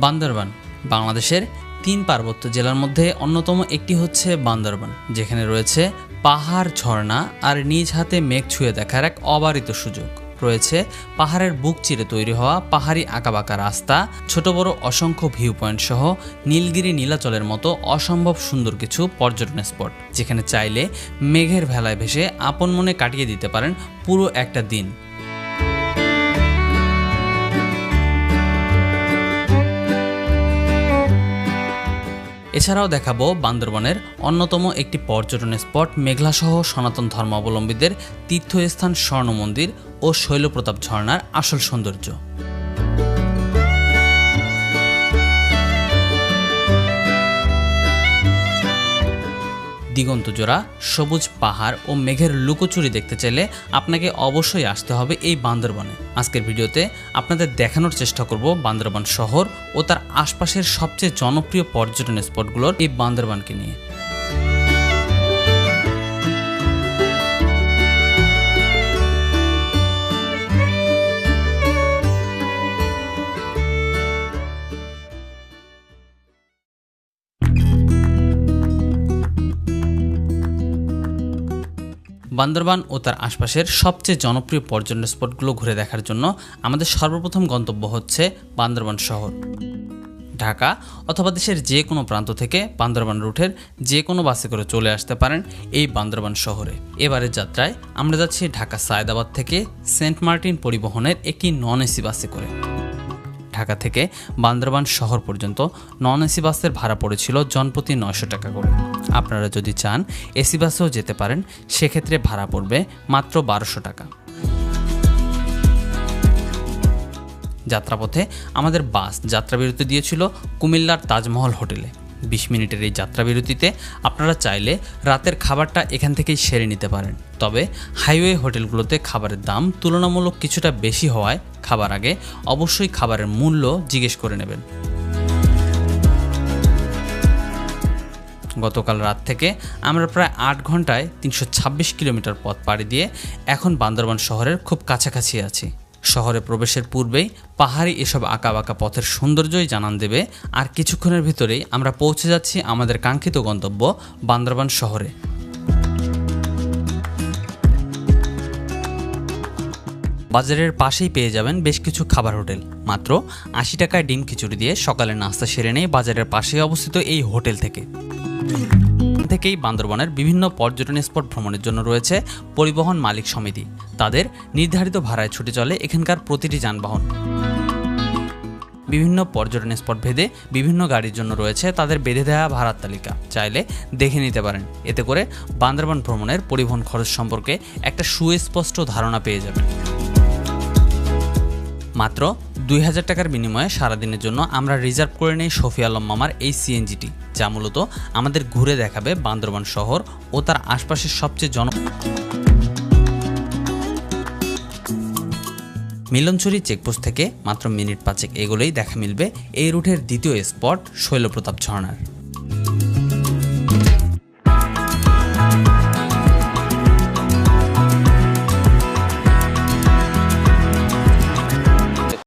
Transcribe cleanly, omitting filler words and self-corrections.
বান্দরবান বাংলাদেশের ৩ পার্বত্য জেলার মধ্যে অন্যতম একটি হচ্ছে বান্দরবান, যেখানে রয়েছে পাহাড়, ঝর্ণা আর নিজ হাতে মেঘ ছুঁয়ে দেখার এক অবারিত সুযোগ। রয়েছে পাহাড়ের বুক চিরে তৈরি হওয়া পাহাড়ি আঁকাবাঁকা রাস্তা, ছোট বড় অসংখ্য ভিউ পয়েন্ট সহ নীলগিরি নীলাচলের মতো অসম্ভব সুন্দর কিছু পর্যটন স্পট, যেখানে চাইলে মেঘের ভেলায় ভেসে আপন মনে কাটিয়ে দিতে পারেন পুরো একটা দিন। এছাড়াও দেখাবো বান্দরবানের অন্যতম একটি পর্যটন স্পট মেঘলাসহ সনাতন ধর্মাবলম্বীদের তীর্থস্থান স্বর্ণ মন্দির ও শৈলপ্রতাপ ঝর্ণার আসল সৌন্দর্য। দিগন্তজোড়া সবুজ পাহাড় ও মেঘের লুকোচুরি দেখতে চাইলে আপনাকে অবশ্যই আসতে হবে এই বান্দরবানে। আজকের ভিডিওতে আপনাদের দেখানোর চেষ্টা করব বান্দরবান শহর ও তার আশপাশের সবচেয়ে জনপ্রিয় পর্যটন স্পটগুলোর এই বান্দরবানকে নিয়ে। বান্দরবান ও তার আশপাশের সবচেয়ে জনপ্রিয় পর্যটন স্পটগুলো ঘুরে দেখার জন্য আমাদের সর্বপ্রথম গন্তব্য হচ্ছে বান্দরবান শহর। ঢাকা অথবা দেশের যে কোনো প্রান্ত থেকে বান্দরবান রুটের যে কোনো বাসে করে চলে আসতে পারেন এই বান্দরবান শহরে। এবারের যাত্রায় আমরা যাচ্ছি ঢাকা সায়েদাবাদ থেকে সেন্ট মার্টিন পরিবহনের একটি নন এসি বাসে করে। ঢাকা থেকে বান্দরবান শহর পর্যন্ত নন এসি বাসের ভাড়া পড়েছিল জনপ্রতি 900 টাকা করে। আপনারা যদি চান এসি বাসেও যেতে পারেন, সেক্ষেত্রে ভাড়া পড়বে মাত্র 1200 টাকা। যাত্রাপথে আমাদের বাস যাত্রাবিরতি দিয়েছিল কুমিল্লার তাজমহল হোটেলে। 20 মিনিটের এই যাত্রাবিরতিতে আপনারা চাইলে রাতের খাবারটা এখান থেকেই সেরে নিতে পারেন। তবে হাইওয়ে হোটেলগুলোতে খাবারের দাম তুলনামূলক কিছুটা বেশি হওয়ায় খাবার আগে অবশ্যই খাবারের মূল্য জিজ্ঞেস করে নেবেন। গতকাল রাত থেকে আমরা প্রায় 8 ঘন্টায় 326 কিলোমিটার পথ পাড়ি দিয়ে এখন বান্দরবান শহরের খুব কাছাকাছি আছি। শহরে প্রবেশের পূর্বেই পাহাড়ি এসব আঁকাবাঁকা পথের সৌন্দর্যই জানান দেবে, আর কিছুক্ষণের ভিতরেই আমরা পৌঁছে যাচ্ছি আমাদের কাঙ্ক্ষিত গন্তব্য বান্দরবান শহরে। বাজারের পাশেই পেয়ে যাবেন বেশ কিছু খাবার হোটেল। মাত্র 80 টাকায় ডিম খিচুড়ি দিয়ে সকালের নাস্তা সেরে নেই বাজারের পাশেই অবস্থিত এই হোটেল থেকেই বান্দরবানের বিভিন্ন পর্যটন স্পট ভ্রমণের জন্য রয়েছে পরিবহন মালিক সমিতি। তাদের নির্ধারিত ভাড়ায় ছুটে চলে এখানকার প্রতিটি যানবাহন। বিভিন্ন পর্যটন স্পট ভেদে বিভিন্ন গাড়ির জন্য রয়েছে তাদের বেঁধে দেওয়া ভাড়ার তালিকা, চাইলে দেখে নিতে পারেন। এতে করে বান্দরবান ভ্রমণের পরিবহন খরচ সম্পর্কে একটা সুস্পষ্ট ধারণা পেয়ে যাবেন। মাত্র 2000 টাকার বিনিময়ে সারাদিনের জন্য আমরা রিজার্ভ করে নেই শফি আলম মামার এই সিএনজিটি, যা মূলত আমাদের ঘুরে দেখাবে বান্দরবান শহর ও তার আশপাশের সবচেয়ে মিলনচুরি চেকপোস্ট থেকে মাত্র মিনিট 5 এগোলেই দেখা মিলবে এই রুটের দ্বিতীয় স্পট শৈলপ্রতাপ ঝর্ণার।